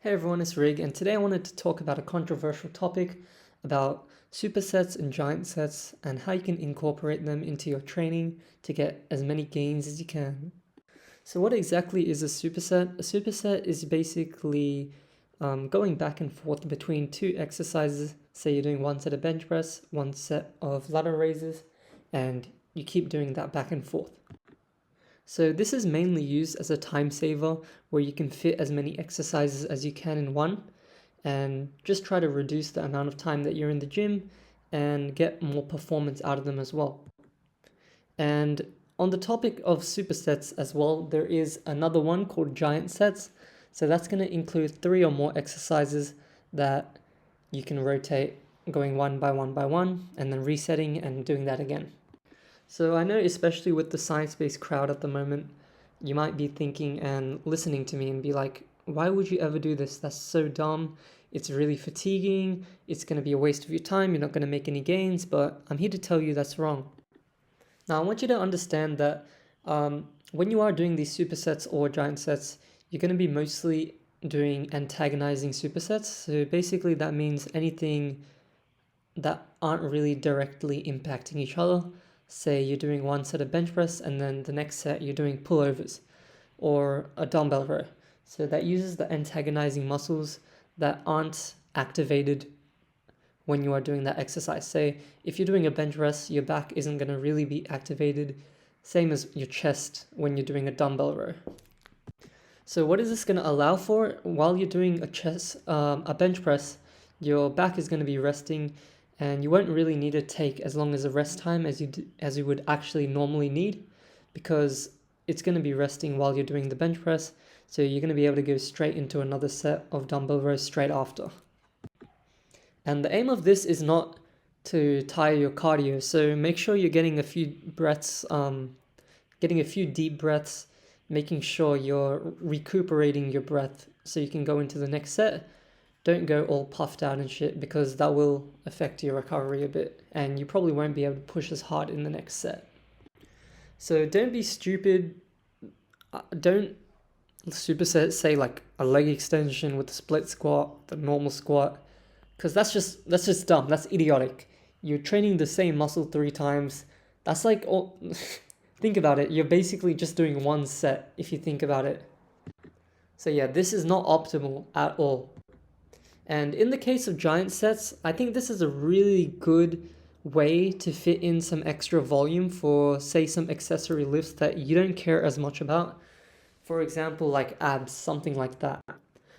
Hey everyone, it's Rig, and today I wanted to talk about a controversial topic about supersets and giant sets and how you can incorporate them into your training to get as many gains as you can. So, what exactly is a superset? A superset is basically going back and forth between two exercises. Say you're doing one set of bench press, one set of ladder raises, and you keep doing that back and forth. So this is mainly used as a time saver where you can fit as many exercises as you can in one and just try to reduce the amount of time that you're in the gym and get more performance out of them as well. And on the topic of supersets as well, there is another one called giant sets. So that's going to include 3 or more exercises that you can rotate going one by one by one and then resetting and doing that again. So I know, especially with the science-based crowd at the moment, you might be thinking and listening to me and be like, why would you ever do this? That's so dumb. It's really fatiguing. It's going to be a waste of your time. You're not going to make any gains, but I'm here to tell you that's wrong. Now, I want you to understand that when you are doing these supersets or giant sets, you're going to be mostly doing antagonizing supersets. So basically that means anything that aren't really directly impacting each other. Say you're doing one set of bench press and then the next set you're doing pullovers or a dumbbell row. So that uses the antagonizing muscles that aren't activated when you are doing that exercise. Say if you're doing a bench press, your back isn't going to really be activated, same as your chest when you're doing a dumbbell row. So what is this going to allow for? While you're doing a bench press, your back is going to be resting and you won't really need to take as long as a rest time as you would actually normally need, because it's going to be resting while you're doing the bench press, so you're going to be able to go straight into another set of dumbbell rows straight after. And the aim of this is not to tire your cardio, so make sure you're getting a few breaths, getting a few deep breaths, making sure you're recuperating your breath so you can go into the next set. Don't go all puffed out and shit, because that will affect your recovery a bit and you probably won't be able to push as hard in the next set. So don't be stupid. Don't superset say like a leg extension with the split squat, the normal squat, because that's just dumb. That's idiotic. You're training the same muscle 3 times. That's like all think about it. You're basically just doing one set if you think about it. So yeah, this is not optimal at all. And in the case of giant sets, I think this is a really good way to fit in some extra volume for, say, some accessory lifts that you don't care as much about. For example, like abs, something like that.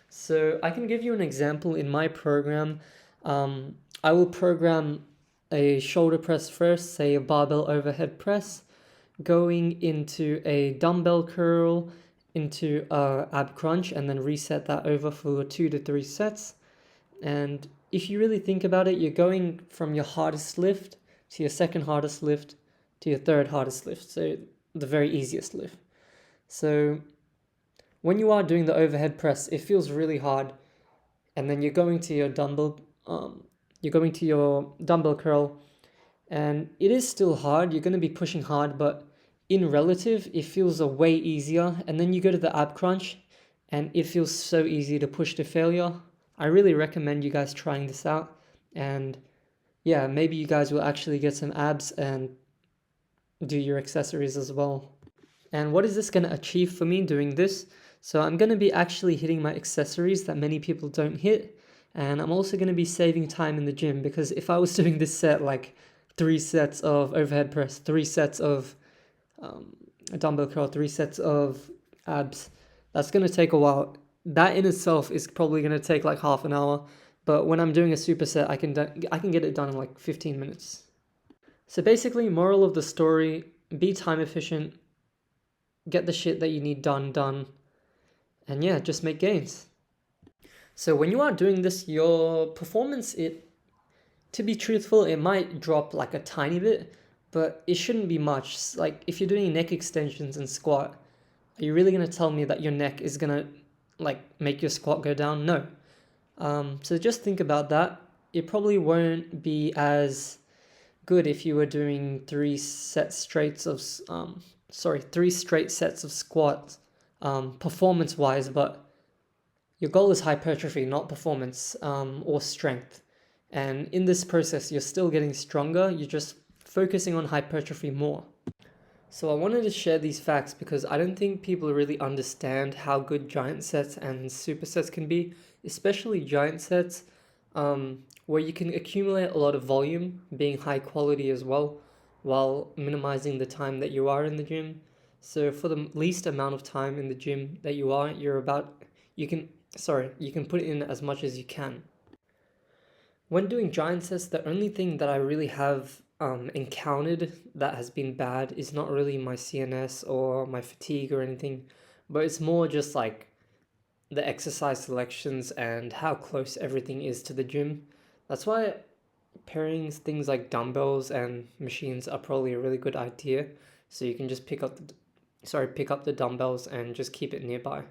So I can give you an example in my program. I will program a shoulder press first, say a barbell overhead press, going into a dumbbell curl, into a ab crunch, and then reset that over for 2 to 3 sets. And if you really think about it, you're going from your hardest lift to your second hardest lift to your third hardest lift, so the very easiest lift. So when you are doing the overhead press, it feels really hard, and then you're going to your dumbbell curl, and it is still hard. You're going to be pushing hard, but in relative, it feels a way easier. And then you go to the ab crunch, and it feels so easy to push to failure. I really recommend you guys trying this out, and yeah, maybe you guys will actually get some abs and do your accessories as well. And what is this going to achieve for me doing this? So I'm going to be actually hitting my accessories that many people don't hit, and I'm also going to be saving time in the gym, because if I was doing this set like 3 sets of overhead press, 3 sets of a dumbbell curl, 3 sets of abs, that's going to take a while. That in itself is probably going to take like half an hour, but when I'm doing a superset, I can get it done in like 15 minutes. So basically, moral of the story, be time efficient, get the shit that you need done, and yeah, just make gains. So when you are doing this, your performance, to be truthful, it might drop like a tiny bit, but it shouldn't be much. Like if you're doing neck extensions and squat, are you really going to tell me that your neck is going to like make your squat go down? No. So just think about that. It probably won't be as good if you were doing 3 straight sets of squats, performance wise, but Your goal is hypertrophy, not performance or strength. And in this process, you're still getting stronger, you're just focusing on hypertrophy more. So I wanted to share these facts because I don't think people really understand how good giant sets and supersets can be, especially giant sets, where you can accumulate a lot of volume, being high quality as well, while minimizing the time that you are in the gym. So for the least amount of time in the gym that you are, you can, you can put in as much as you can. When doing giant sets, the only thing that I really have encountered that has been bad is not really my CNS or my fatigue or anything, but it's more just like the exercise selections and how close everything is to the gym. That's why pairing things like dumbbells and machines are probably a really good idea. So you can just pick up the dumbbells and just keep it nearby.